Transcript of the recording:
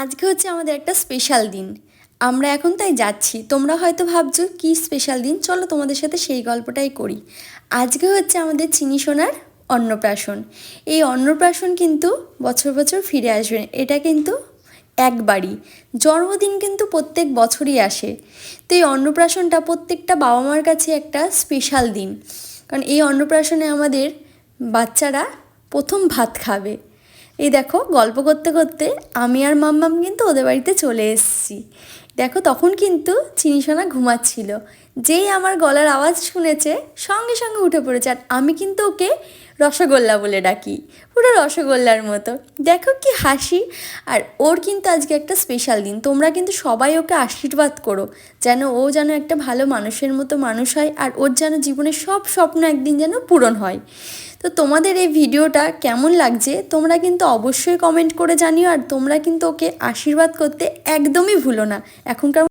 আজকে হচ্ছে আমাদের একটা স্পেশাল দিন। আমরা এখন তাই যাচ্ছি। তোমরা হয়তো ভাবছো কী স্পেশাল দিন, চলো তোমাদের সাথে সেই গল্পটাই করি। আজকে হচ্ছে আমাদের চিনি সোনার অন্নপ্রাশন। এই অন্নপ্রাশন কিন্তু বছর বছর ফিরে আসবে, এটা কিন্তু একবারই। জন্মদিন কিন্তু প্রত্যেক বছরই আসে। তো এই অন্নপ্রাশনটা প্রত্যেকটা বাবা মার কাছে একটা স্পেশাল দিন, কারণ এই অন্নপ্রাশনে আমাদের বাচ্চারা প্রথম ভাত খাবে। এই দেখো, গল্প করতে করতে আমি আর মাম্মাম কিন্তু ওদের বাড়িতে চলে এসেছি। দেখো, তখন কিন্তু চিনিসোনা ঘুমাচ্ছিল। যেই আমার গলার আওয়াজ শুনেছে সঙ্গে সঙ্গে উঠে পড়েছে, আর আমি কিন্তু ওকে রসগোল্লা বলে ডাকি, পুরো রসগোল্লার মতো। দেখো কি হাসি। আর ওর কিন্তু আজকে একটা স্পেশাল দিন। তোমরা কিন্তু সবাই ওকে আশীর্বাদ করো, যেন ও যেন একটা ভালো মানুষের মতো মানুষ হয়, আর ওর যেন জীবনের সব স্বপ্ন একদিন যেন পূরণ হয়। তো তোমাদের এই ভিডিওটা কেমন লাগছে তোমরা কিন্তু অবশ্যই কমেন্ট করে জানিও, আর তোমরা কিন্তু ওকে আশীর্বাদ করতে একদমই ভুলো না। এখনকার